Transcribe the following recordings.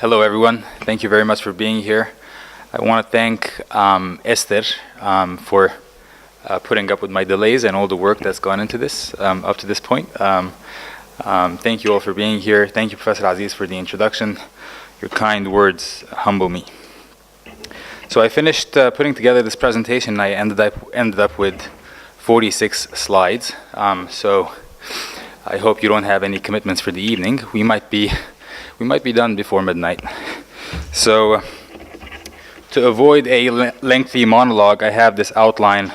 Hello, everyone. Thank you very much for being here. I want to thank Esther for putting up with my delays and all the work that's gone into this up to this point. Thank you all for being here. Thank you, Professor Aziz, for the introduction. Your kind words humble me. So I finished putting together this presentation, and I ended up with 46 slides. So I hope you don't have any commitments for the evening. We might be done before midnight. So to avoid a lengthy monologue, I have this outline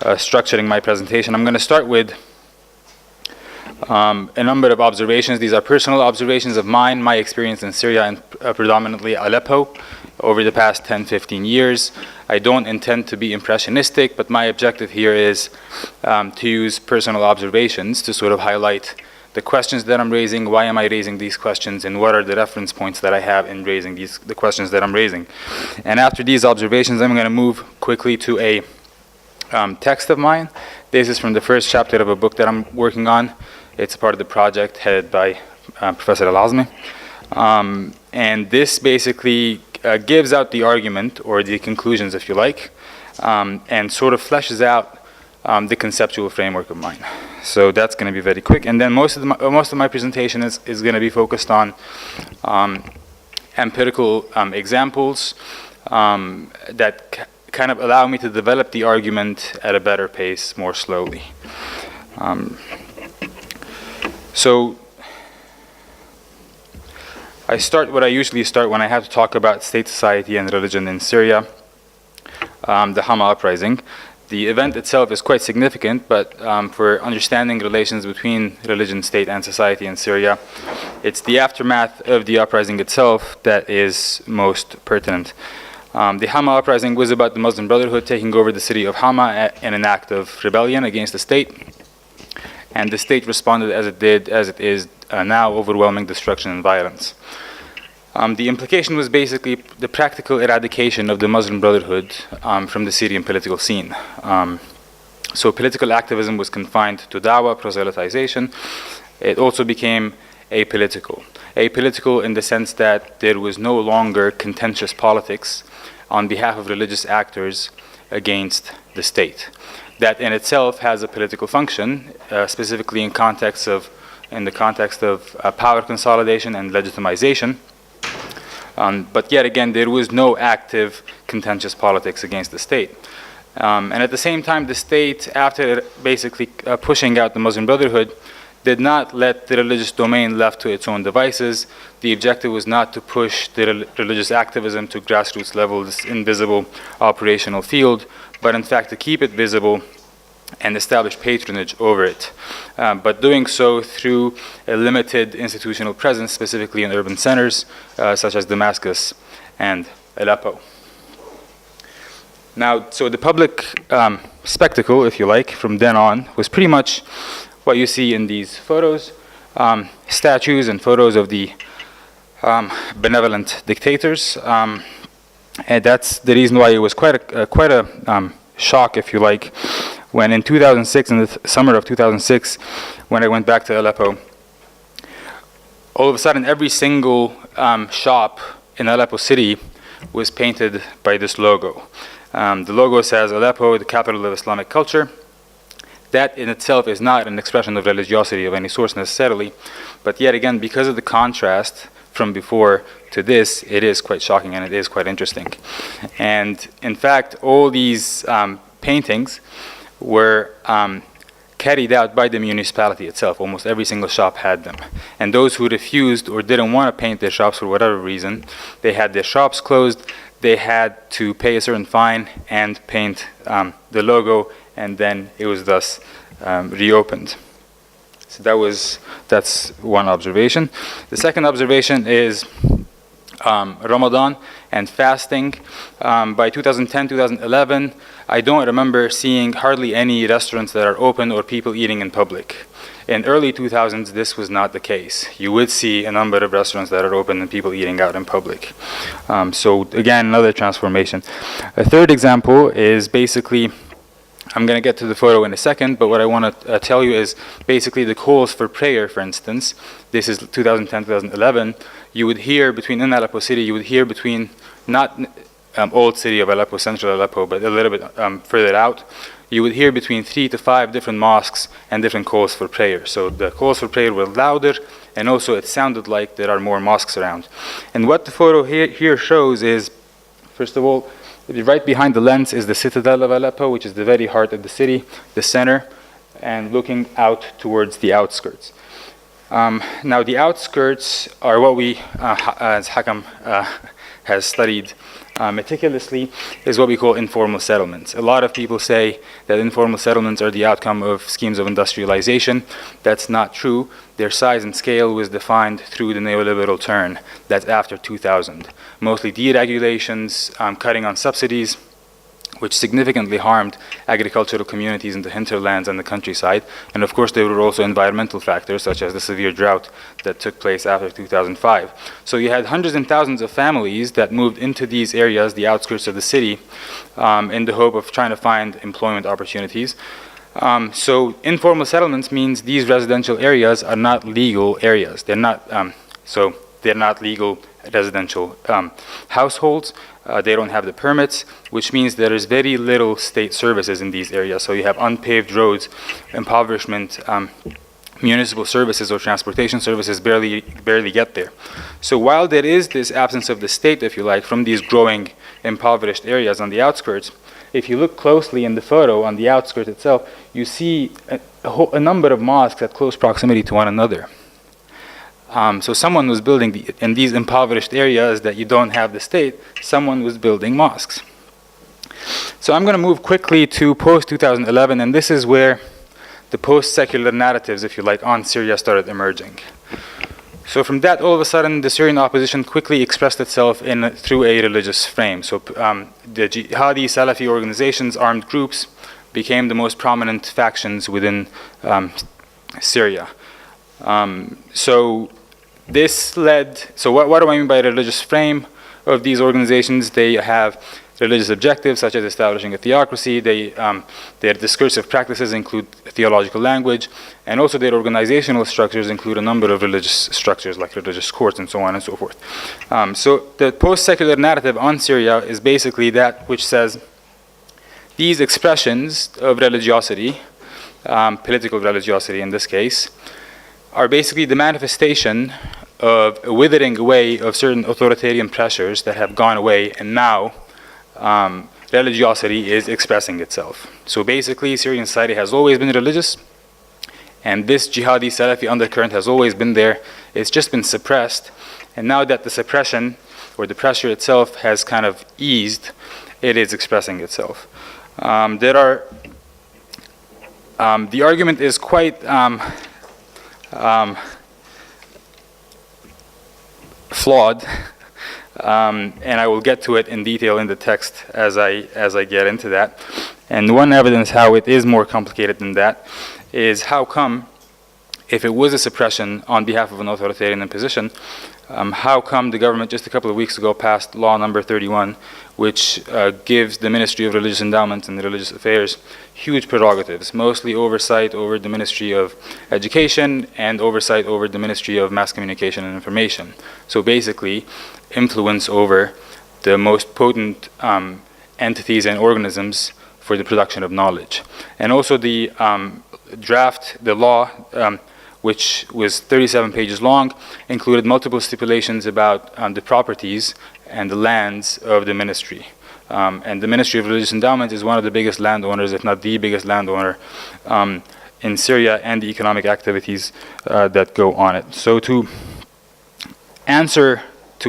structuring my presentation. I'm going to start with a number of observations. These are personal observations of mine, my experience in Syria and predominantly Aleppo over the past 10-15 years. I don't intend to be impressionistic, but my objective here is to use personal observations to sort of highlight the questions that I'm raising, why am I raising these questions, and what are the reference points that I have in raising the questions that I'm raising. And after these observations, I'm going to move quickly to a text of mine. This is from the first chapter of a book that I'm working on. It's part of the project headed by Professor Al-Azmi. And this basically gives out the argument, or the conclusions if you like, and sort of fleshes out the conceptual framework of mine. So that's going to be very quick. And then most of my presentation is going to be focused on empirical examples that kind of allow me to develop the argument at a better pace, more slowly. So I start what I usually start when I have to talk about state, society, and religion in Syria, the Hama uprising. The event itself is quite significant, but for understanding relations between religion, state, and society in Syria, it's the aftermath of the uprising itself that is most pertinent. The Hama uprising was about the Muslim Brotherhood taking over the city of Hama in an act of rebellion against the state, and the state responded as it is now, overwhelming destruction and violence. The implication was basically the practical eradication of the Muslim Brotherhood from the Syrian political scene. So political activism was confined to dawah, proselytization. It also became apolitical. Apolitical in the sense that there was no longer contentious politics on behalf of religious actors against the state. That in itself has a political function, specifically in the context of power consolidation and legitimization. But yet again, there was no active contentious politics against the state. And at the same time, the state, after basically pushing out the Muslim Brotherhood, did not let the religious domain left to its own devices. The objective was not to push the religious activism to grassroots level, this invisible operational field, but in fact to keep it visible and establish patronage over it, but doing so through a limited institutional presence, specifically in urban centers such as Damascus and Aleppo. Now, so the public spectacle, if you like, from then on was pretty much what you see in these photos, statues and photos of the benevolent dictators, and that's the reason why it was quite a shock, if you like, when in 2006, in the summer of 2006, when I went back to Aleppo, all of a sudden every single shop in Aleppo city was painted by this logo. The logo says Aleppo, the capital of Islamic culture. That in itself is not an expression of religiosity of any source necessarily, but yet again, because of the contrast from before to this, it is quite shocking and it is quite interesting. And in fact, all these paintings were carried out by the municipality itself. Almost every single shop had them. And those who refused or didn't want to paint their shops for whatever reason, they had their shops closed, they had to pay a certain fine and paint the logo, and then it was thus reopened. So that's one observation. The second observation is Ramadan and fasting. By 2010, 2011, I don't remember seeing hardly any restaurants that are open or people eating in public. In early 2000s, this was not the case. You would see a number of restaurants that are open and people eating out in public. So again, another transformation. A third example is basically I'm going to get to the photo in a second, but what I want to tell you is basically the calls for prayer, for instance. This is 2010, 2011. You would hear between, in Aleppo city, you would hear between, not old city of Aleppo, central Aleppo, but a little bit further out, you would hear between 3 to 5 different mosques and different calls for prayer. So the calls for prayer were louder, and also it sounded like there are more mosques around. And what the photo here shows is, first of all, right behind the lens is the citadel of Aleppo, which is the very heart of the city, the center, and looking out towards the outskirts. Now the outskirts are what we, as Hakam has studied meticulously, is what we call informal settlements. A lot of people say that informal settlements are the outcome of schemes of industrialization. That's not true. Their size and scale was defined through the neoliberal turn. That's after 2000. Mostly deregulations, cutting on subsidies, which significantly harmed agricultural communities in the hinterlands and the countryside. And of course, there were also environmental factors, such as the severe drought that took place after 2005. So you had hundreds and thousands of families that moved into these areas, the outskirts of the city, in the hope of trying to find employment opportunities. So informal settlements means these residential areas are not legal areas. They're not, they're not legal residential households. They don't have the permits, which means there is very little state services in these areas. So you have unpaved roads, impoverishment, municipal services or transportation services barely get there. So while there is this absence of the state, if you like, from these growing impoverished areas on the outskirts, if you look closely in the photo on the outskirts itself, you see a number of mosques at close proximity to one another. So someone was building, in these impoverished areas that you don't have the state, someone was building mosques. So I'm going to move quickly to post-2011, and this is where the post-secular narratives, if you like, on Syria started emerging. So from that, all of a sudden, the Syrian opposition quickly expressed itself through a religious frame. So the jihadi Salafi organizations, armed groups, became the most prominent factions within Syria. So this led, so what do I mean by religious frame of these organizations? They have religious objectives such as establishing a theocracy. Their discursive practices include theological language, and also their organizational structures include a number of religious structures like religious courts and so on and so forth. So the post-secular narrative on Syria is basically that which says these expressions of religiosity, political religiosity in this case, are basically the manifestation of a withering away of certain authoritarian pressures that have gone away, and now religiosity is expressing itself. So basically, Syrian society has always been religious, and this jihadi Salafi undercurrent has always been there. It's just been suppressed, and now that the suppression or the pressure itself has kind of eased, it is expressing itself. The argument is quite flawed, and I will get to it in detail in the text as I get into that. And one evidence how it is more complicated than that is how come, if it was a suppression on behalf of an authoritarian imposition, how come the government just a couple of weeks ago passed law number 31, which gives the Ministry of Religious Endowments and Religious Affairs huge prerogatives, mostly oversight over the Ministry of Education and oversight over the Ministry of Mass Communication and Information. So basically, influence over the most potent entities and organisms for the production of knowledge. And also the law, which was 37 pages long, included multiple stipulations about the properties and the lands of the ministry. And the Ministry of Religious Endowment is one of the biggest landowners, if not the biggest landowner, in Syria, and the economic activities that go on it. So to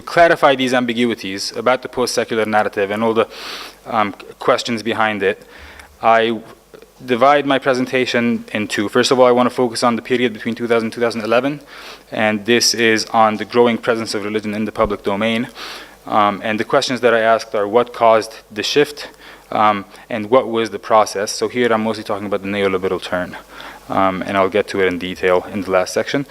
clarify these ambiguities about the post-secular narrative and all the questions behind it, I divide my presentation in two. First of all, I want to focus on the period between 2000 and 2011, and this is on the growing presence of religion in the public domain. And the questions that I asked are what caused the shift, and what was the process. So here I'm mostly talking about the neoliberal turn, and I'll get to it in detail in the last section.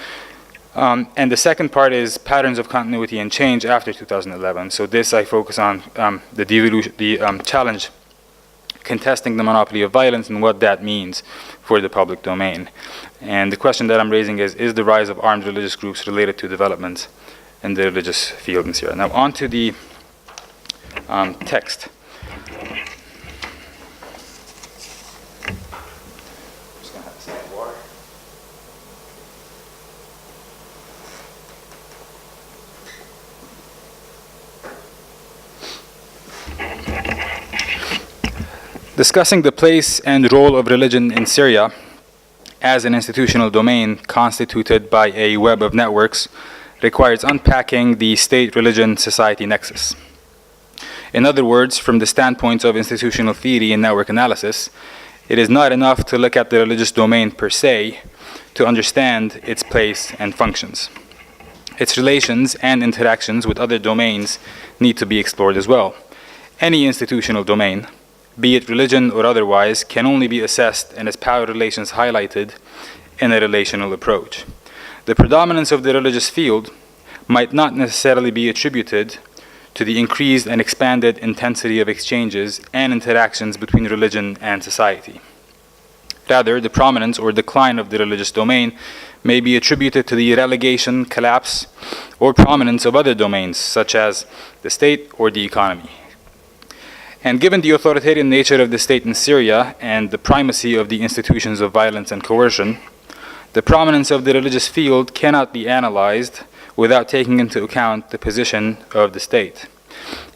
And the second part is patterns of continuity and change after 2011. So this I focus on the devolution, challenge contesting the monopoly of violence and what that means for the public domain. And the question that I'm raising is the rise of armed religious groups related to developments in the religious field in Syria? Now on to the text. Discussing the place and role of religion in Syria as an institutional domain constituted by a web of networks requires unpacking the state-religion-society nexus. In other words, from the standpoint of institutional theory and network analysis, it is not enough to look at the religious domain per se to understand its place and functions. Its relations and interactions with other domains need to be explored as well. Any institutional domain, be it religion or otherwise, can only be assessed and its power relations highlighted in a relational approach. The predominance of the religious field might not necessarily be attributed to the increased and expanded intensity of exchanges and interactions between religion and society. Rather, the prominence or decline of the religious domain may be attributed to the relegation, collapse, or prominence of other domains, such as the state or the economy. And given the authoritarian nature of the state in Syria and the primacy of the institutions of violence and coercion, the prominence of the religious field cannot be analyzed without taking into account the position of the state.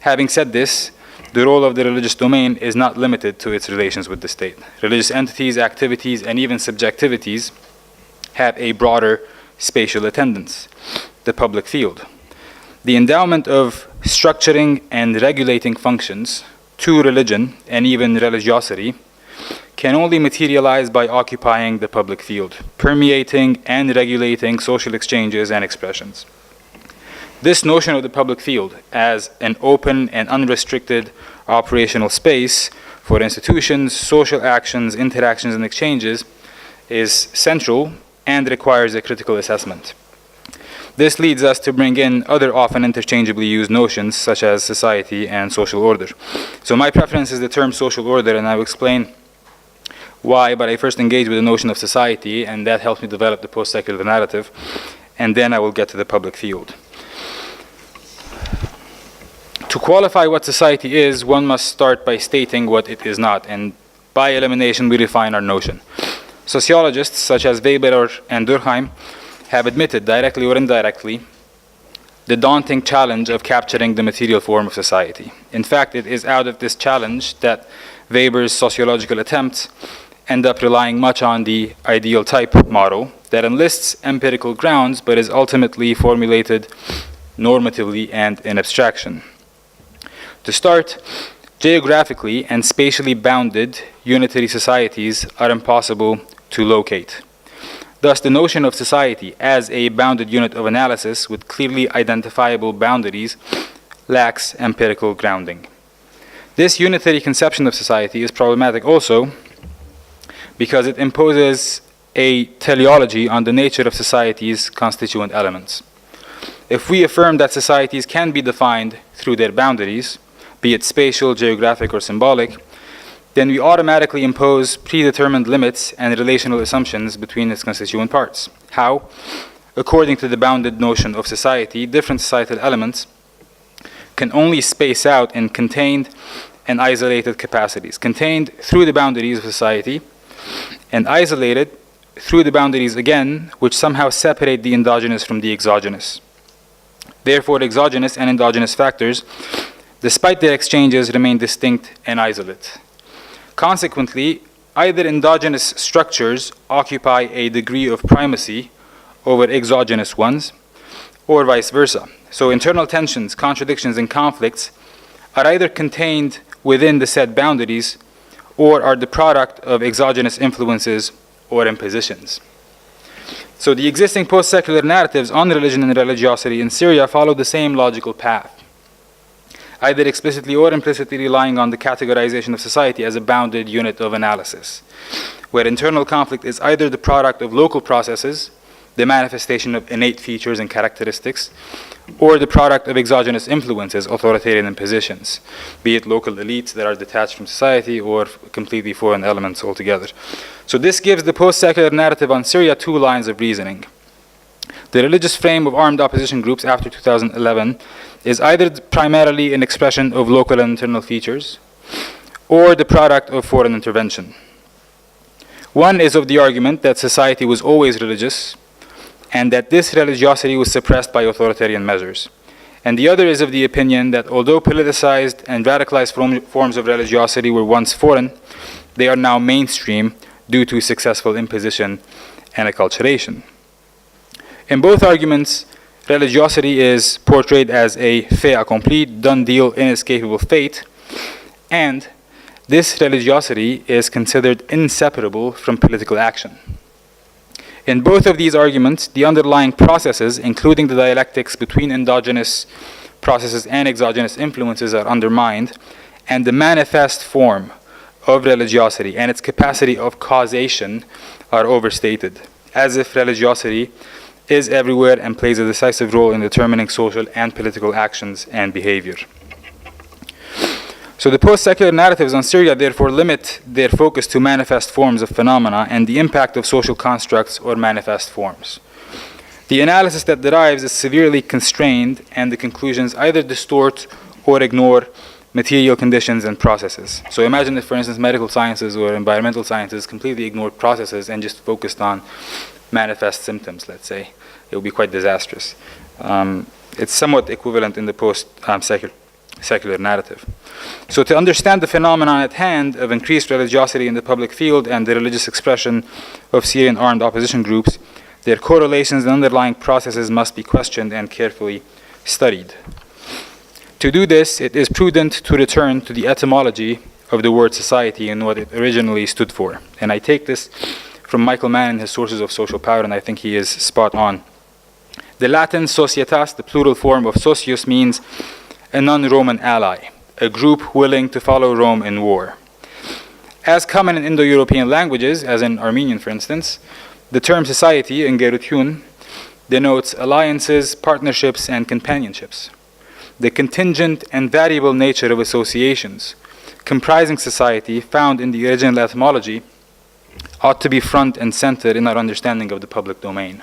Having said this, the role of the religious domain is not limited to its relations with the state. Religious entities, activities, and even subjectivities have a broader spatial attendance, the public field. The endowment of structuring and regulating functions to religion and even religiosity can only materialize by occupying the public field, permeating and regulating social exchanges and expressions. This notion of the public field as an open and unrestricted operational space for institutions, social actions, interactions, and exchanges is central and requires a critical assessment. This leads us to bring in other often interchangeably used notions such as society and social order. So my preference is the term social order, and I will explain why, but I first engage with the notion of society, and that helps me develop the post-secular narrative, and then I will get to the public field. To qualify what society is, one must start by stating what it is not, and by elimination we refine our notion. Sociologists such as Weber and Durkheim have admitted, directly or indirectly, the daunting challenge of capturing the material form of society. In fact, it is out of this challenge that Weber's sociological attempts end up relying much on the ideal type model that enlists empirical grounds but is ultimately formulated normatively and in abstraction. To start, geographically and spatially bounded unitary societies are impossible to locate. Thus, the notion of society as a bounded unit of analysis with clearly identifiable boundaries lacks empirical grounding. This unitary conception of society is problematic also because it imposes a teleology on the nature of society's constituent elements. If we affirm that societies can be defined through their boundaries, be it spatial, geographic, or symbolic, then we automatically impose predetermined limits and relational assumptions between its constituent parts. How? According to the bounded notion of society, different societal elements can only space out in contained and isolated capacities, contained through the boundaries of society, and isolated through the boundaries again, which somehow separate the endogenous from the exogenous. Therefore, exogenous and endogenous factors, despite their exchanges, remain distinct and isolate. Consequently, either endogenous structures occupy a degree of primacy over exogenous ones, or vice versa. So internal tensions, contradictions, and conflicts are either contained within the said boundaries or are the product of exogenous influences or impositions. So the existing post-secular narratives on religion and religiosity in Syria follow the same logical path, either explicitly or implicitly relying on the categorization of society as a bounded unit of analysis, where internal conflict is either the product of local processes the manifestation of innate features and characteristics, or the product of exogenous influences, authoritarian impositions, be it local elites that are detached from society or completely foreign elements altogether. So this gives the post-secular narrative on Syria two lines of reasoning. The religious frame of armed opposition groups after 2011 is either primarily an expression of local and internal features, or the product of foreign intervention. One is of the argument that society was always religious, and that this religiosity was suppressed by authoritarian measures. And the other is of the opinion that although politicized and radicalized forms of religiosity were once foreign, they are now mainstream due to successful imposition and acculturation. In both arguments, religiosity is portrayed as a fait accompli, done deal, inescapable fate, and this religiosity is considered inseparable from political action. In both of these arguments, the underlying processes, including the dialectics between endogenous processes and exogenous influences, are undermined, and the manifest form of religiosity and its capacity of causation are overstated, as if religiosity is everywhere and plays a decisive role in determining social and political actions and behavior. So the post-secular narratives on Syria therefore limit their focus to manifest forms of phenomena and the impact of social constructs or manifest forms. The analysis that derives is severely constrained, and the conclusions either distort or ignore material conditions and processes. So imagine if, for instance, medical sciences or environmental sciences completely ignored processes and just focused on manifest symptoms, let's say. It would be quite disastrous. It's somewhat equivalent in the post-secular narrative. So to understand the phenomenon at hand of increased religiosity in the public field and the religious expression of Syrian armed opposition groups, their correlations and underlying processes must be questioned and carefully studied. To do this, it is prudent to return to the etymology of the word society and what it originally stood for. And I take this from Michael Mann in his Sources of Social Power, and I think he is spot on. The Latin societas, the plural form of socius, means a non-Roman ally, a group willing to follow Rome in war. As common in Indo-European languages, as in Armenian for instance, the term society in Gerutyun denotes alliances, partnerships, and companionships. The contingent and variable nature of associations comprising society found in the original etymology ought to be front and center in our understanding of the public domain.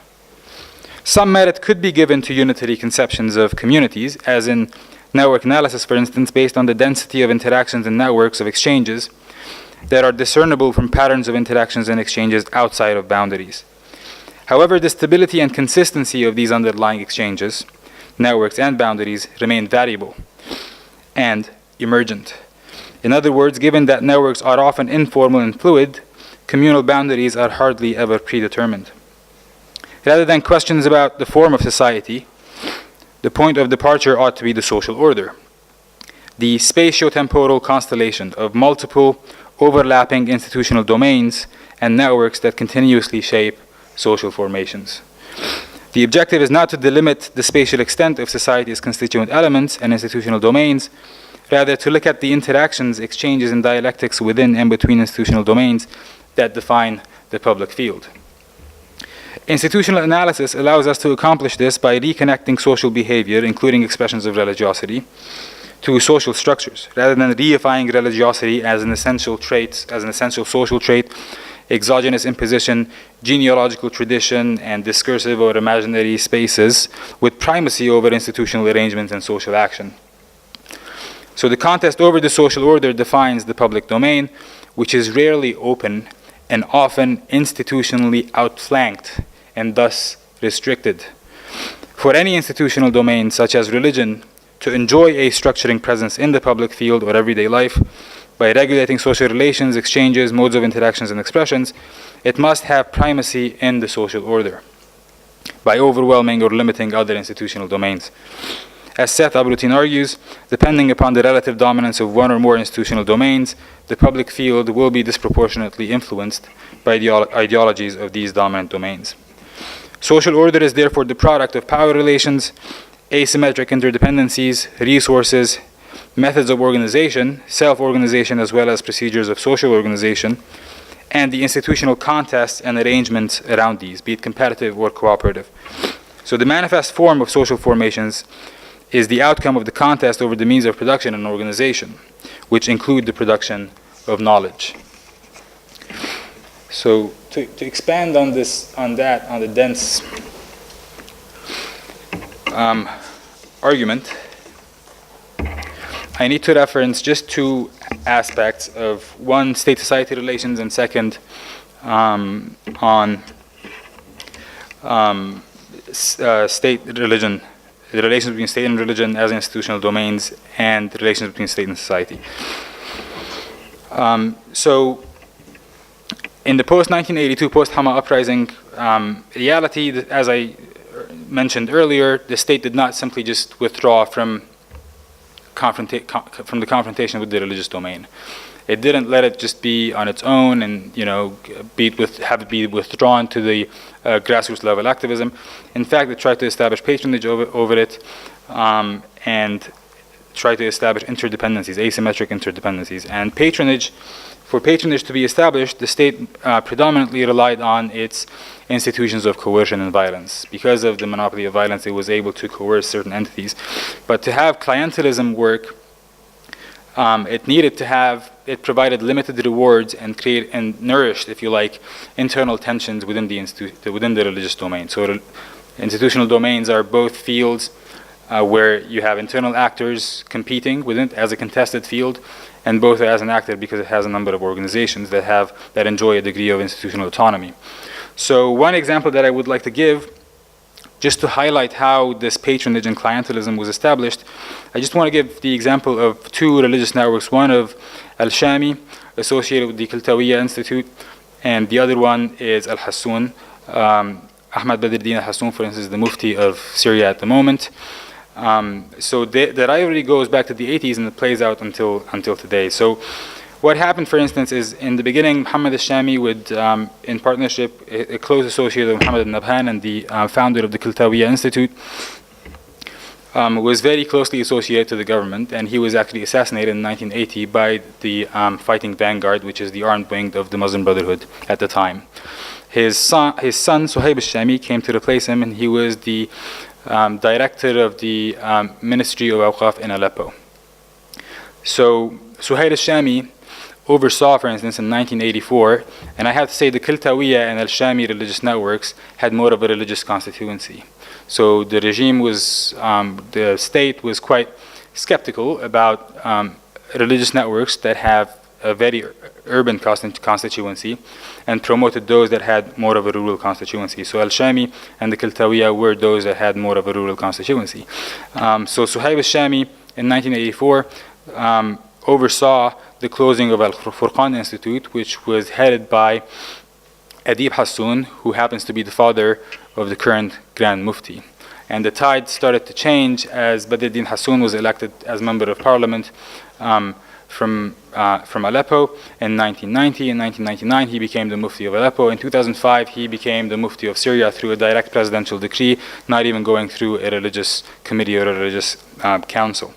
Some merit could be given to unitary conceptions of communities, as in network analysis, for instance, based on the density of interactions and networks of exchanges that are discernible from patterns of interactions and exchanges outside of boundaries. However, the stability and consistency of these underlying exchanges, networks, and boundaries remain variable and emergent. In other words, given that networks are often informal and fluid, communal boundaries are hardly ever predetermined. Rather than questions about the form of society, the point of departure ought to be the social order, the spatio-temporal constellation of multiple overlapping institutional domains and networks that continuously shape social formations. The objective is not to delimit the spatial extent of society's constituent elements and institutional domains, rather to look at the interactions, exchanges, and dialectics within and between institutional domains that define the public field. Institutional analysis allows us to accomplish this by reconnecting social behavior, including expressions of religiosity, to social structures, rather than reifying religiosity as an essential social trait, exogenous imposition, genealogical tradition, and discursive or imaginary spaces with primacy over institutional arrangements and social action. So the contest over the social order defines the public domain, which is rarely open and often institutionally outflanked and thus restricted. For any institutional domain, such as religion, to enjoy a structuring presence in the public field or everyday life, by regulating social relations, exchanges, modes of interactions, and expressions, it must have primacy in the social order by overwhelming or limiting other institutional domains. As Seth Abrutin argues, depending upon the relative dominance of one or more institutional domains, the public field will be disproportionately influenced by the ideologies of these dominant domains. Social order is therefore the product of power relations, asymmetric interdependencies, resources, methods of organization, self-organization, as well as procedures of social organization, and the institutional contests and arrangements around these, be it competitive or cooperative. So the manifest form of social formations is the outcome of the contest over the means of production and organization, which include the production of knowledge. So to expand on this, on the dense argument, I need to reference just two aspects of one, state-society relations, and second, on state-religion, the relations between state and religion as institutional domains, and the relations between state and society. So, in the post-1982, post-Hama uprising, reality, as I mentioned earlier, the state did not simply just withdraw from the confrontation with the religious domain. It didn't let it just be on its own and, you know, have it be withdrawn to the grassroots level activism. In fact, it tried to establish patronage over it, and tried to establish interdependencies, asymmetric interdependencies. And for patronage to be established, the state predominantly relied on its institutions of coercion and violence. Because of the monopoly of violence, it was able to coerce certain entities. But to have clientelism work, it provided limited rewards and nourished, if you like, internal tensions within the religious domain. So institutional domains are both fields where you have internal actors competing within as a contested field, and both as an actor because it has a number of organizations that enjoy a degree of institutional autonomy. So one example that I would like to give, just to highlight how this patronage and clientelism was established, I just want to give the example of two religious networks, one of Al-Shami, associated with the Kiltawiya Institute, and the other one is Al-Hassoun. Ahmad Badruddin Al-Hassoun, for instance, is the Mufti of Syria at the moment. So the rivalry goes back to the 80s and it plays out until today. So what happened, for instance, is in the beginning, Muhammad al-Shami would, in partnership, a close associate of Muhammad al-Nabhan and the founder of the Kiltawiya Institute, was very closely associated to the government, and he was actually assassinated in 1980 by the Fighting Vanguard, which is the armed wing of the Muslim Brotherhood at the time. His son Suhaib al-Shami, came to replace him, and he was the director of the Ministry of Awqaf in Aleppo. So Suhaib al-Shami oversaw, for instance, in 1984, and I have to say the Kiltawiya and Al-Shami religious networks had more of a religious constituency. So the regime the state was quite skeptical about religious networks that have a very urban constituency, and promoted those that had more of a rural constituency. So Al-Shami and the Kiltawiya were those that had more of a rural constituency. So Suhaib al-Shami in 1984 oversaw the closing of Al-Furqan Institute, which was headed by Adib Hassoun, who happens to be the father of the current Grand Mufti. And the tide started to change as Badruddin Hassoun was elected as Member of Parliament from Aleppo in 1990. In 1999, he became the Mufti of Aleppo. In 2005, he became the Mufti of Syria through a direct presidential decree, not even going through a religious committee or a religious council.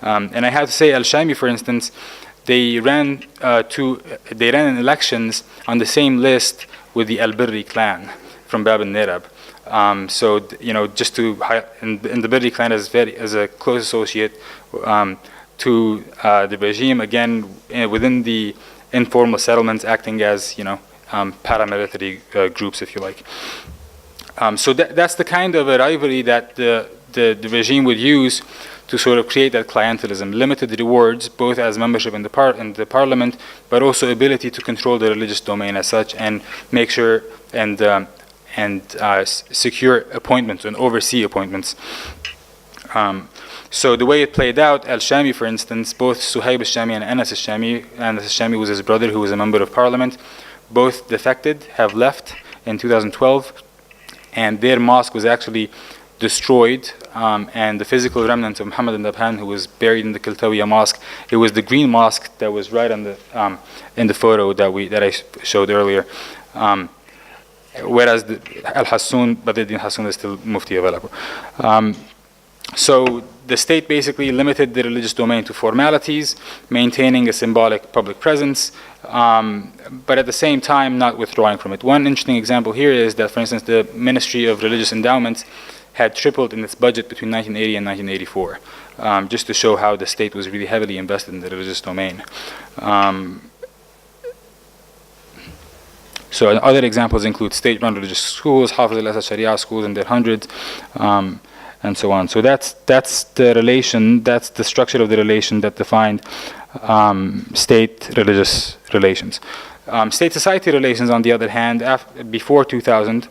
And I have to say, Al-Shami, for instance, they ran in elections on the same list with the Al-Birri clan from Bab al-Nirab. So, you know, just to in the Birri clan as a close associate to the regime, again within the informal settlements, acting as, you know, paramilitary groups, if you like. So that's the kind of a rivalry that the regime would use to sort of create that clientelism, limited rewards, both as membership in the parliament, but also ability to control the religious domain as such, and make sure and secure appointments and oversee appointments. So the way it played out, Al-Shami, for instance, both Suhaib al-Shami and Anas al-Shami was his brother who was a member of parliament, both defected, have left in 2012, and their mosque was actually destroyed, and the physical remnants of Muhammad al-Nabhan, who was buried in the Kiltawiya mosque, it was the green mosque that was right on the in the photo that I showed earlier. Whereas Al-Hassoun, Badruddin Hassoun, is still Mufti of Aleppo. So the state basically limited the religious domain to formalities, maintaining a symbolic public presence, but at the same time not withdrawing from it. One interesting example here is that, for instance, the Ministry of Religious Endowments had tripled in its budget between 1980 and 1984, just to show how the state was really heavily invested in the religious domain. So other examples include state-run religious schools, Hafiz al-Asad Sharia schools in their hundreds, and so on. So that's the relation, that's the structure of the relation that defined state-religious relations. State-society relations, on the other hand, before 2000,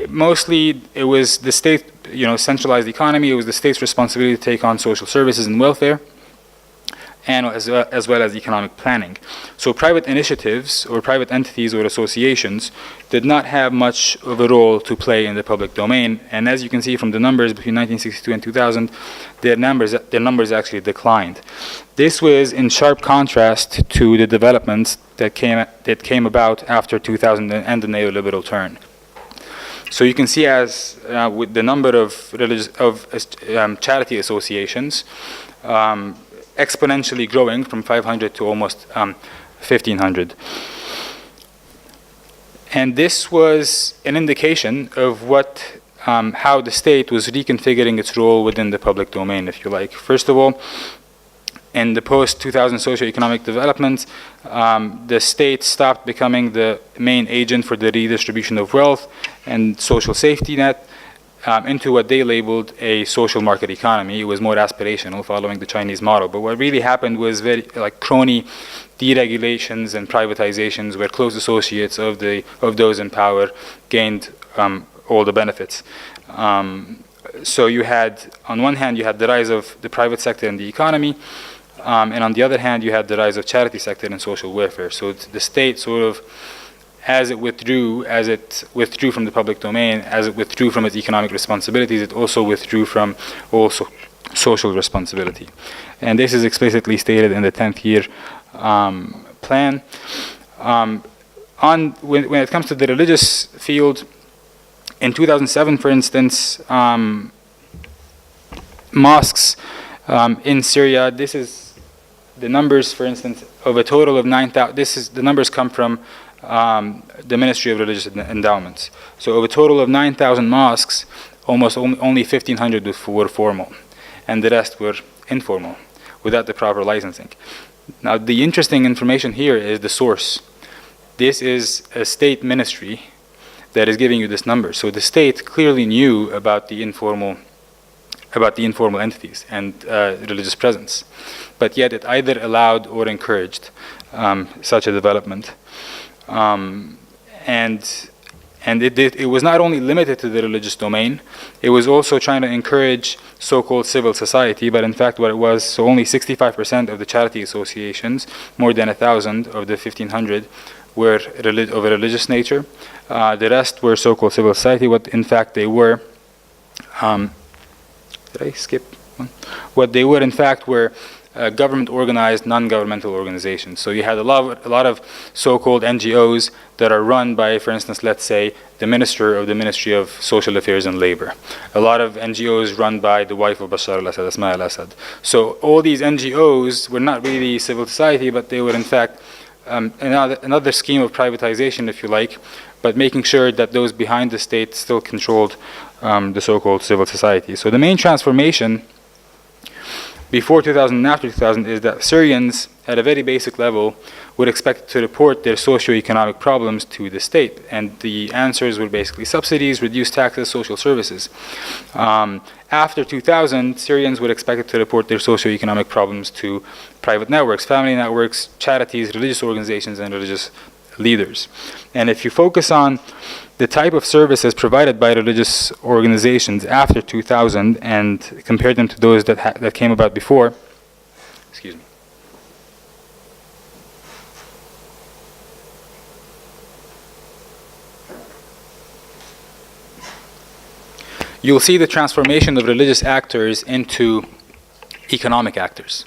mostly it was the state, centralized economy. It was the state's responsibility to take on social services and welfare, and as well as economic planning. So private initiatives or private entities or associations did not have much of a role to play in the public domain. And as you can see from the numbers between 1962 and 2000, their numbers actually declined. This was in sharp contrast to the developments that came about after 2000 and the neoliberal turn. So you can see as with the number of charity associations exponentially growing from 500 to almost 1,500. And this was an indication of how the state was reconfiguring its role within the public domain, if you like. First of all, in the post-2000 socioeconomic development, the state stopped becoming the main agent for the redistribution of wealth and social safety net into what they labeled a social market economy. It was more aspirational, following the Chinese model. But what really happened was very crony deregulations and privatizations, where close associates of those in power gained all the benefits. So you had, on one hand, you had the rise of the private sector in the economy, and on the other hand, you had the rise of charity sector and social welfare. So the state sort of, as it withdrew from the public domain, as it withdrew from its economic responsibilities, it also withdrew from social responsibility. And this is explicitly stated in the 10th year plan. When it comes to the religious field, in 2007, for instance, mosques in Syria, this is the numbers, for instance, of a total of 9,000. The numbers come from the Ministry of Religious Endowments. So of a total of 9,000 mosques, almost only 1,500 were formal, and the rest were informal, without the proper licensing. Now, the interesting information here is the source. This is a state ministry that is giving you this number. So the state clearly knew about the informal entities and religious presence, but yet it either allowed or encouraged such a development. And it was not only limited to the religious domain, it was also trying to encourage so-called civil society, but in fact what it was, so only 65% of the charity associations, more than 1,000 of the 1,500, were of a religious nature. The rest were so-called civil society. What in fact they were, did I skip one? What they were in fact were government-organized, non-governmental organizations. So you had a lot of so-called NGOs that are run by, for instance, let's say, the minister of the Ministry of Social Affairs and Labor. A lot of NGOs run by the wife of Bashar al-Assad, Asma al-Assad. So all these NGOs were not really civil society, but they were in fact another scheme of privatization, if you like, but making sure that those behind the state still controlled the so-called civil society. So the main transformation before 2000 and after 2000 is that Syrians, at a very basic level, were expected to report their socio-economic problems to the state. And the answers were basically subsidies, reduced taxes, social services. After 2000, Syrians were expected to report their socio-economic problems to private networks, family networks, charities, religious organizations, and religious leaders. And if you focus on the type of services provided by religious organizations after 2000 and compare them to those that came about before, excuse me. You'll see the transformation of religious actors into economic actors.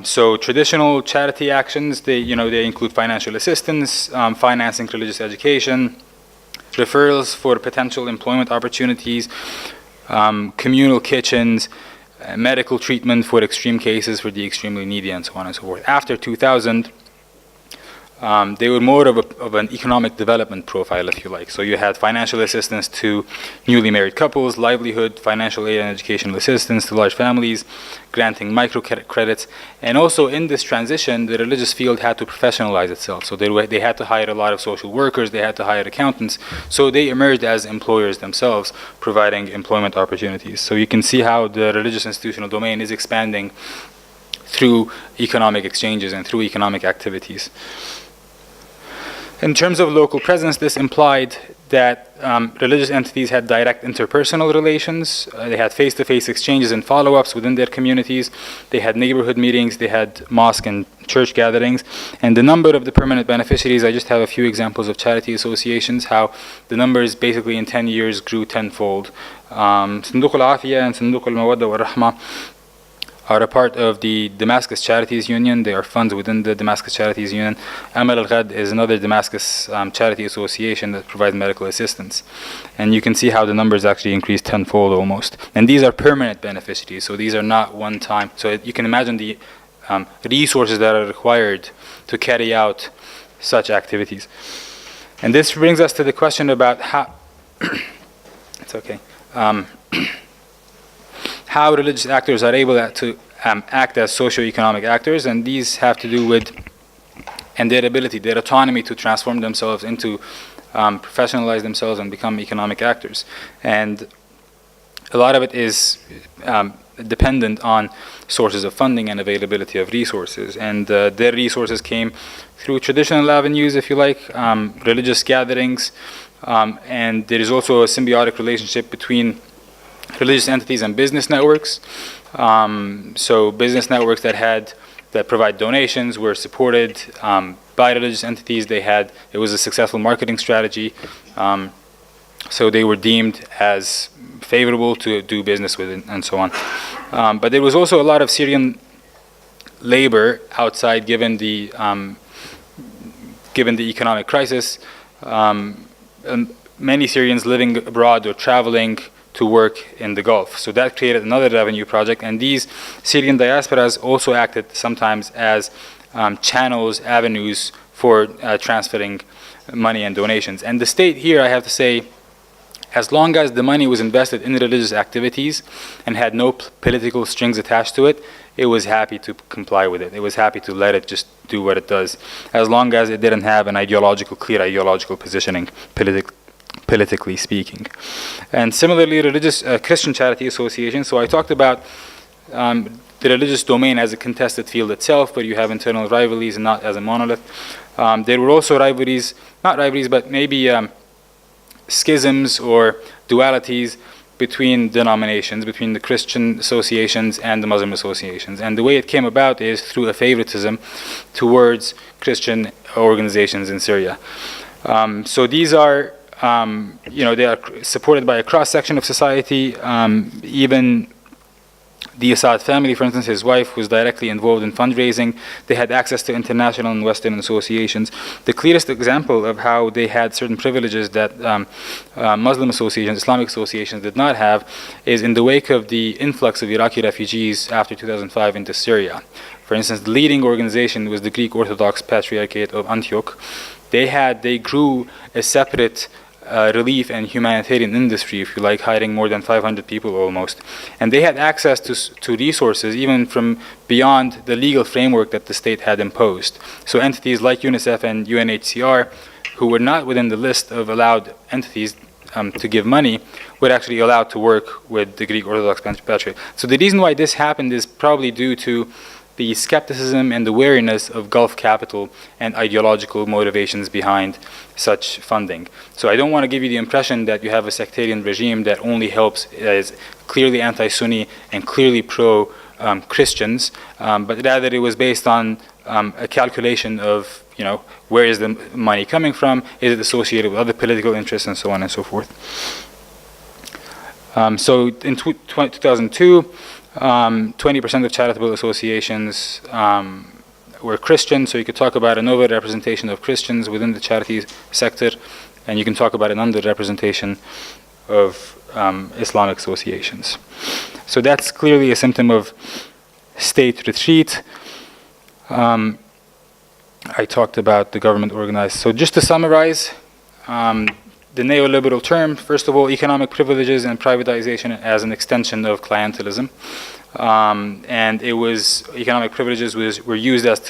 So traditional charity actions, they include financial assistance, financing religious education, referrals for potential employment opportunities, communal kitchens, medical treatment for extreme cases for the extremely needy, and so on and so forth. After 2000, they were more of an economic development profile, if you like. So you had financial assistance to newly married couples, livelihood, financial aid and educational assistance to large families, granting microcredits. And also in this transition, the religious field had to professionalize itself. So they had to hire a lot of social workers, they had to hire accountants. So they emerged as employers themselves, providing employment opportunities. So you can see how the religious institutional domain is expanding through economic exchanges and through economic activities. In terms of local presence, this implied that religious entities had direct interpersonal relations. They had face-to-face exchanges and follow-ups within their communities. They had neighborhood meetings. They had mosque and church gatherings. And the number of the permanent beneficiaries, I just have a few examples of charity associations, how the numbers basically in 10 years grew tenfold. Sanduq al-Afiyah and Sanduq al-Mawadda wa-Rahma are a part of the Damascus Charities Union. They are funds within the Damascus Charities Union. Amal al-Ghad is another Damascus charity association that provides medical assistance. And you can see how the numbers actually increased tenfold almost. And these are permanent beneficiaries, so these are not one time. So you can imagine the resources that are required to carry out such activities. And this brings us to the question about how it's okay. How religious actors are able to act as socio-economic actors, and these have to do with and their ability, their autonomy to transform themselves into professionalize themselves and become economic actors. And a lot of it is dependent on sources of funding and availability of resources. And their resources came through traditional avenues, if you like, religious gatherings, and there is also a symbiotic relationship between religious entities and business networks. So business networks that provide donations were supported by religious entities. It was a successful marketing strategy. So they were deemed as favorable to do business with and so on. But there was also a lot of Syrian labor outside given the economic crisis. Many Syrians living abroad or traveling to work in the Gulf. So that created another revenue project, and these Syrian diasporas also acted sometimes as channels, avenues for transferring money and donations. And the state here, I have to say, as long as the money was invested in religious activities and had no political strings attached to it, it was happy to comply with it. It was happy to let it just do what it does, as long as it didn't have an clear ideological positioning, politically speaking. And similarly, religious Christian charity associations. So I talked about the religious domain as a contested field itself, where you have internal rivalries and not as a monolith. There were also but maybe schisms or dualities between denominations, between the Christian associations and the Muslim associations. And the way it came about is through a favoritism towards Christian organizations in Syria. So these are they are supported by a cross-section of society. Even the Assad family, for instance, his wife was directly involved in fundraising. They had access to international and Western associations. The clearest example of how they had certain privileges that Muslim associations, Islamic associations did not have is in the wake of the influx of Iraqi refugees after 2005 into Syria. For instance, the leading organization was the Greek Orthodox Patriarchate of Antioch. They grew a separate relief and humanitarian industry, if you like, hiring more than 500 people almost. And they had access to resources even from beyond the legal framework that the state had imposed. So entities like UNICEF and UNHCR, who were not within the list of allowed entities to give money, were actually allowed to work with the Greek Orthodox Patriarchate. So the reason why this happened is probably due to the skepticism and the wariness of Gulf capital and ideological motivations behind such funding. So I don't want to give you the impression that you have a sectarian regime that only helps as clearly anti-Sunni and clearly pro-Christians, but rather it was based on a calculation of, where is the money coming from, is it associated with other political interests, and so on and so forth. So in 2002, 20% of charitable associations were Christian, so you could talk about an over-representation of Christians within the charity sector, and you can talk about an under-representation of Islamic associations. So that's clearly a symptom of state retreat. I talked about the government organized. So just to summarize, the neoliberal term, first of all, economic privileges and privatization as an extension of clientelism. And it was, economic privileges were used as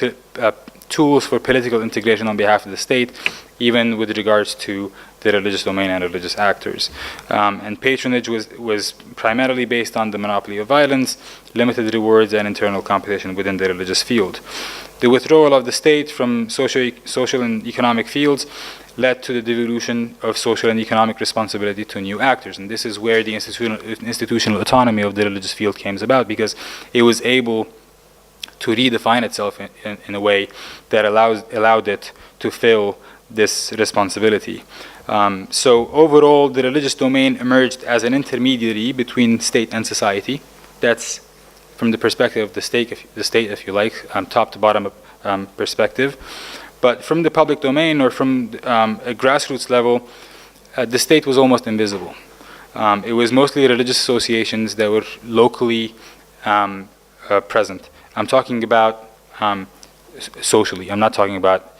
tools for political integration on behalf of the state, even with regards to the religious domain and religious actors. And patronage was primarily based on the monopoly of violence, limited rewards, and internal competition within the religious field. The withdrawal of the state from social and economic fields led to the devolution of social and economic responsibility to new actors. And this is where the institutional autonomy of the religious field came about, because it was able to redefine itself in a way that allowed it to fill this responsibility. So overall, the religious domain emerged as an intermediary between state and society. That's from the perspective of the state, if you like, top to bottom perspective. But from the public domain, or from a grassroots level, the state was almost invisible. It was mostly religious associations that were locally present. I'm talking about socially. I'm not talking about,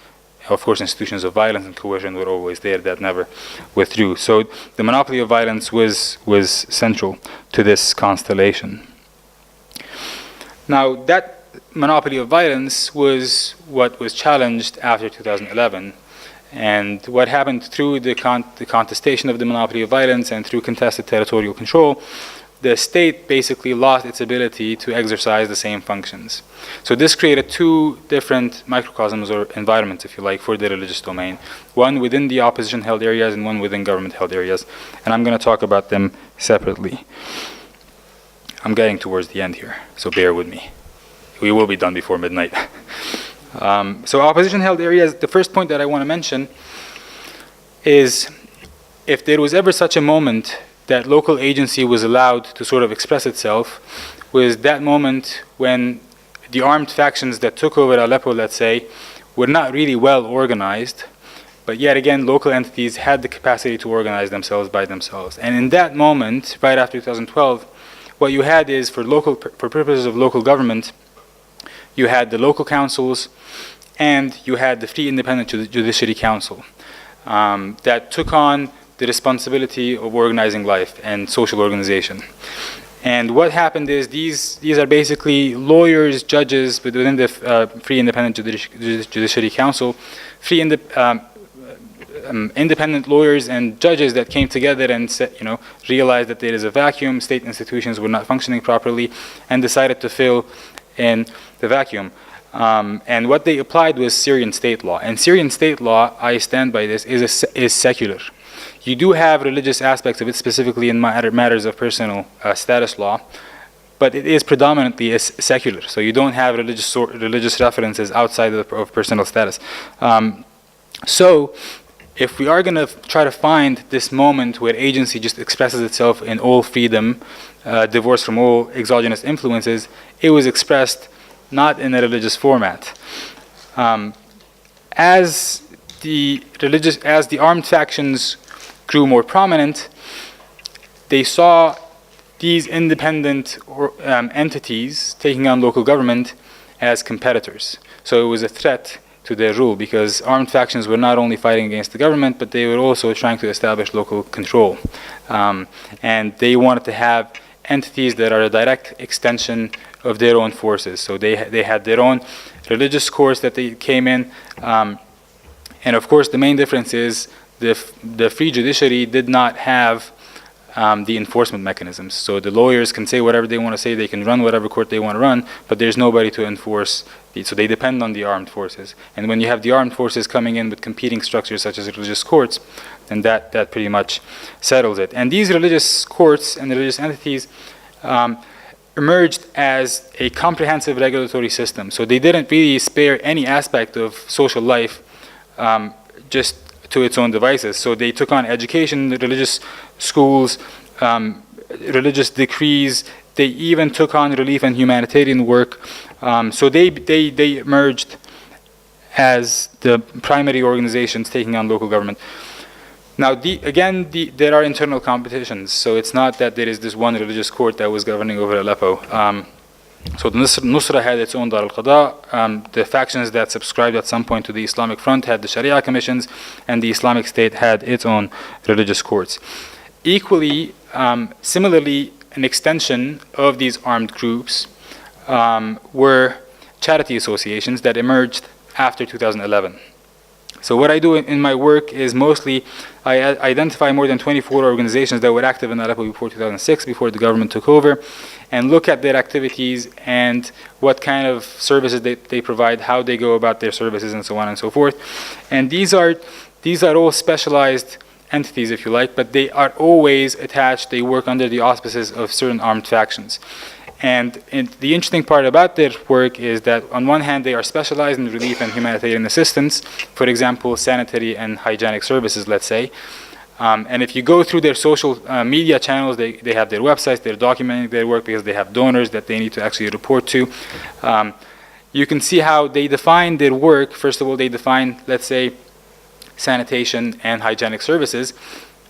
of course, institutions of violence and coercion were always there, that never withdrew. So the monopoly of violence was central to this constellation. Now, that monopoly of violence was what was challenged after 2011. And what happened through the contestation of the monopoly of violence and through contested territorial control, the state basically lost its ability to exercise the same functions. So this created two different microcosms, or environments, if you like, for the religious domain. One within the opposition-held areas and one within government-held areas. And I'm going to talk about them separately. I'm getting towards the end here, so bear with me. We will be done before midnight. So opposition-held areas, the first point that I want to mention is, if there was ever such a moment that local agency was allowed to sort of express itself, was that moment when the armed factions that took over Aleppo, let's say, were not really well organized, but yet again, local entities had the capacity to organize themselves by themselves. And in that moment, right after 2012, what you had is, for purposes of local government, you had the local councils and you had the Free Independent Judiciary Council that took on the responsibility of organizing life and social organization. And what happened is, these are basically lawyers, judges within the Free Independent Judiciary Council, independent lawyers and judges that came together and realized that there is a vacuum, state institutions were not functioning properly, and decided to fill in the vacuum. And what they applied was Syrian state law. And Syrian state law, I stand by this, is secular. You do have religious aspects of it, specifically in matters of personal status law, but it is predominantly secular. So you don't have religious references outside of personal status. So if we are going to try to find this moment where agency just expresses itself in all freedom, divorced from all exogenous influences, it was expressed not in a religious format. As the armed factions grew more prominent, they saw these independent entities taking on local government as competitors. So it was a threat to their rule, because armed factions were not only fighting against the government, but they were also trying to establish local control. And they wanted to have entities that are a direct extension of their own forces. So they had their own religious courts that they came in. And of course, the main difference is the free judiciary did not have the enforcement mechanisms. So the lawyers can say whatever they want to say, they can run whatever court they want to run, but there's nobody to enforce. So they depend on the armed forces. And when you have the armed forces coming in with competing structures such as religious courts, then that pretty much settles it. And these religious courts and religious entities emerged as a comprehensive regulatory system. So they didn't really spare any aspect of social life just to its own devices. So they took on education, religious schools, religious decrees. They even took on relief and humanitarian work. So they emerged as the primary organizations taking on local government. Now, there are internal competitions, so it's not that there is this one religious court that was governing over Aleppo. So the Nusra had its own Dar al-Qada. The factions that subscribed at some point to the Islamic Front had the Sharia commissions, and the Islamic State had its own religious courts. Equally, similarly, an extension of these armed groups were charity associations that emerged after 2011. So what I do in my work is mostly I identify more than 24 organizations that were active in Aleppo before 2006, before the government took over, and look at their activities and what kind of services they provide, how they go about their services, and so on and so forth. And these are all specialized entities, if you like, but they are always attached, they work under the auspices of certain armed factions. And the interesting part about their work is that on one hand they are specialized in relief and humanitarian assistance, for example sanitary and hygienic services, let's say. And if you go through their social media channels, they have their websites, they're documenting their work because they have donors that they need to actually report to. You can see how they define their work. First of all, they define, let's say, sanitation and hygienic services.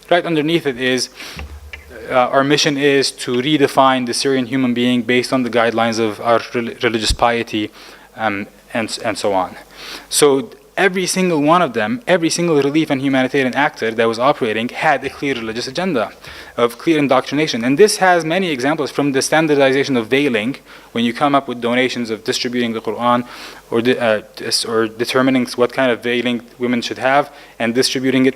Right underneath it is our mission is to redefine the Syrian human being based on the guidelines of our religious piety, and so on. So every single one of them, every single relief and humanitarian actor that was operating had a clear religious agenda of clear indoctrination. And this has many examples, from the standardization of veiling, when you come up with donations of distributing the Quran, or determining what kind of veiling women should have and distributing it,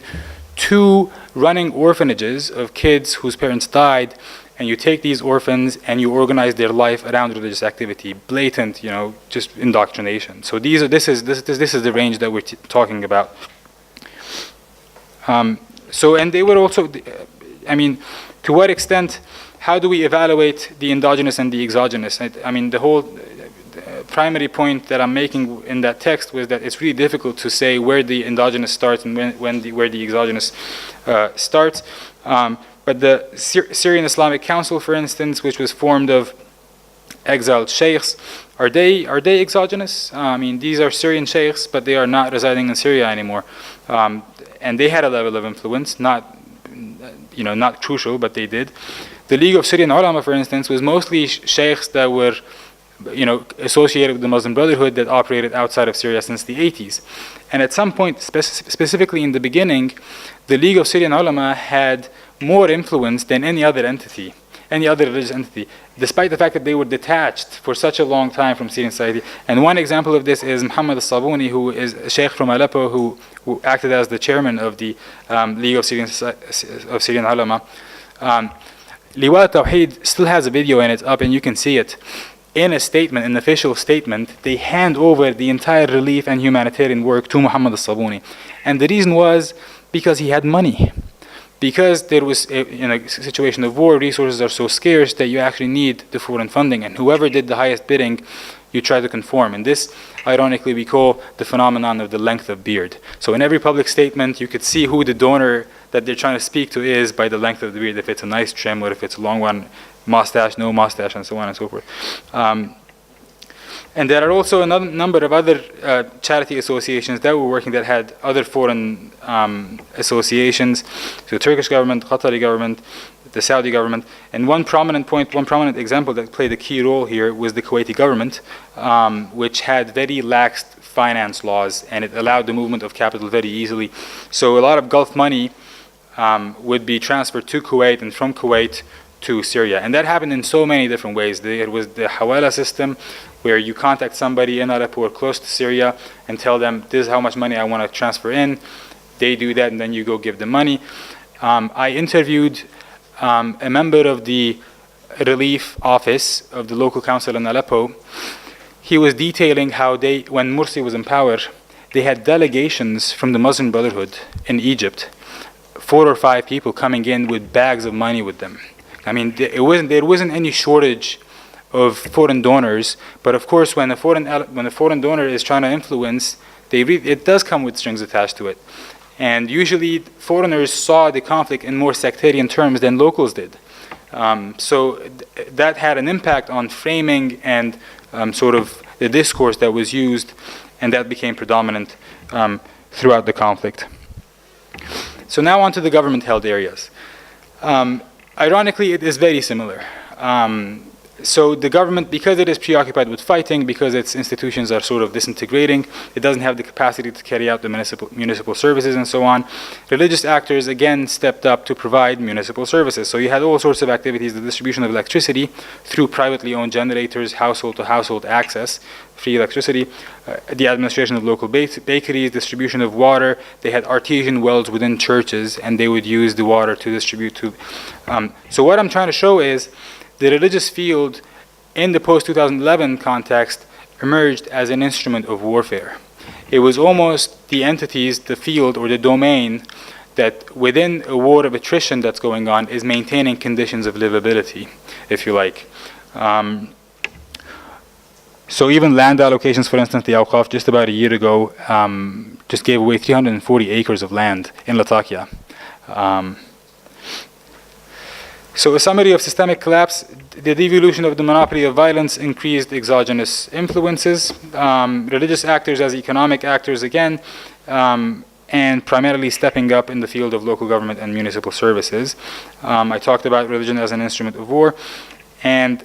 to running orphanages of kids whose parents died, and you take these orphans and you organize their life around religious activity, blatant, just indoctrination. So this is the range that we're talking about. And they were also, to what extent, how do we evaluate the endogenous and the exogenous? The whole primary point that I'm making in that text was that it's really difficult to say where the endogenous starts and where the exogenous starts. But the Syrian Islamic Council, for instance, which was formed of exiled sheikhs, are they exogenous? These are Syrian sheikhs, but they are not residing in Syria anymore. And they had a level of influence, not crucial, but they did. The League of Syrian Ulama, for instance, was mostly sheikhs that were associated with the Muslim Brotherhood that operated outside of Syria since the 80s. And at some point, specifically in the beginning, the League of Syrian Ulama had more influence than any other religious entity, despite the fact that they were detached for such a long time from Syrian society. And one example of this is Muhammad al-Sabuni, who is a sheikh from Aleppo, who acted as the chairman of the League of Syrian Ulama. Liwa Tawheed still has a video, and it's up and you can see it. In a statement, an official statement, they hand over the entire relief and humanitarian work to Muhammad al-Sabuni. And the reason was because he had money. Because there was, in a situation of war, resources are so scarce that you actually need the foreign funding. And whoever did the highest bidding, you try to conform. And this, ironically, we call the phenomenon of the length of beard. So in every public statement, you could see who the donor that they're trying to speak to is by the length of the beard, if it's a nice trim or if it's a long one, mustache, no mustache, and so on and so forth. And there are also a number of other charity associations that were working that had other foreign associations, so the Turkish government, Qatari government, the Saudi government. And one prominent example that played a key role here was the Kuwaiti government, which had very lax finance laws, and it allowed the movement of capital very easily. So a lot of Gulf money would be transferred to Kuwait and from Kuwait to Syria. And that happened in so many different ways. There was the Hawala system, where you contact somebody in Aleppo or close to Syria and tell them, this is how much money I want to transfer in. They do that, and then you go give them money. I interviewed a member of the relief office of the local council in Aleppo. He was detailing how when Morsi was in power, they had delegations from the Muslim Brotherhood in Egypt, 4 or 5 people coming in with bags of money with them. There wasn't any shortage of foreign donors, but of course, when a foreign donor is trying to influence, it does come with strings attached to it. And usually, foreigners saw the conflict in more sectarian terms than locals did. So that had an impact on framing and sort of the discourse that was used, and that became predominant throughout the conflict. So now on to the government-held areas. Ironically, it is very similar. So the government, because it is preoccupied with fighting, because its institutions are sort of disintegrating, it doesn't have the capacity to carry out the municipal services and so on. Religious actors again stepped up to provide municipal services. So you had all sorts of activities, the distribution of electricity through privately owned generators, household-to-household access, free electricity, the administration of local bakeries, distribution of water. They had artesian wells within churches, and they would use the water to distribute to. So what I'm trying to show is the religious field in the post-2011 context emerged as an instrument of warfare. It was almost the entities, the field or the domain that within a war of attrition that's going on is maintaining conditions of livability, if you like. So even land allocations, for instance, the Awqaf just about a year ago just gave away 340 acres of land in Latakia. So a summary of systemic collapse: the devolution of the monopoly of violence increased exogenous influences, religious actors as economic actors again, and primarily stepping up in the field of local government and municipal services. I talked about religion as an instrument of war, and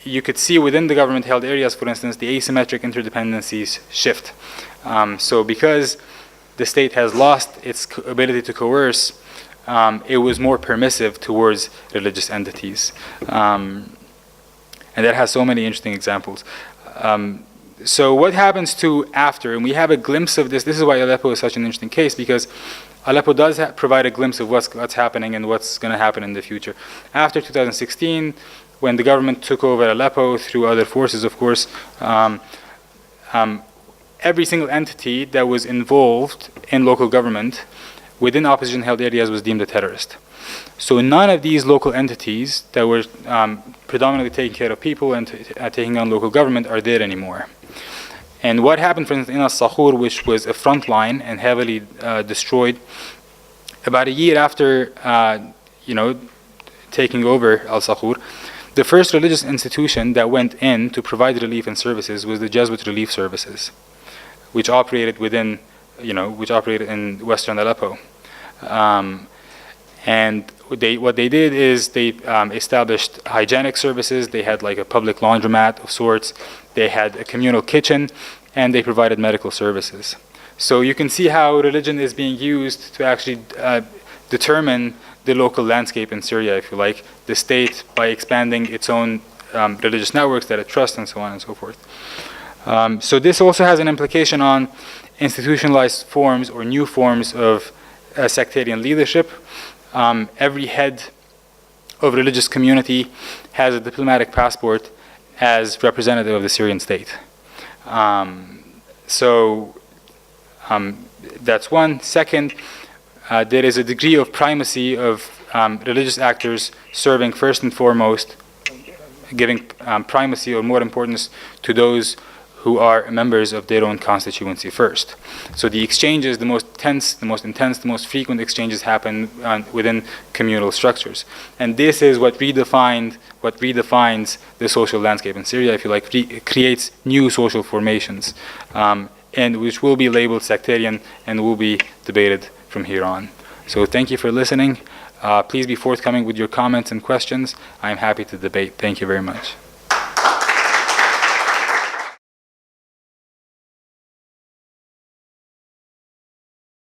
you could see within the government-held areas, for instance, the asymmetric interdependencies shift. So because the state has lost its ability to coerce, it was more permissive towards religious entities. And that has so many interesting examples. So what happens to after, and we have a glimpse of this is why Aleppo is such an interesting case, because Aleppo does provide a glimpse of what's happening and what's going to happen in the future. After 2016, when the government took over Aleppo through other forces, of course, every single entity that was involved in local government within opposition-held areas was deemed a terrorist. So none of these local entities that were predominantly taking care of people and taking on local government are there anymore. And what happened, for instance, in Al-Sakhur, which was a front line and heavily destroyed, about a year after taking over Al-Sakhur, the first religious institution that went in to provide relief and services was the Jesuit Relief Services, which operated within which operated in Western Aleppo. And what they did is they established hygienic services. They had like a public laundromat of sorts. They had a communal kitchen, and they provided medical services. So you can see how religion is being used to actually determine the local landscape in Syria, if you like, the state by expanding its own religious networks that it trusts and so on and so forth. So this also has an implication on institutionalized forms or new forms of sectarian leadership. Every head of religious community has a diplomatic passport as representative of the Syrian state. That's one. Second, there is a degree of primacy of religious actors serving first and foremost, giving primacy or more importance to those who are members of their own constituency first. So the exchanges, the most tense, the most intense, the most frequent exchanges happen within communal structures. And this is what redefines the social landscape in Syria, if you like, creates new social formations, and which will be labeled sectarian and will be debated from here on. So thank you for listening. Please be forthcoming with your comments and questions. I'm happy to debate. Thank you very much.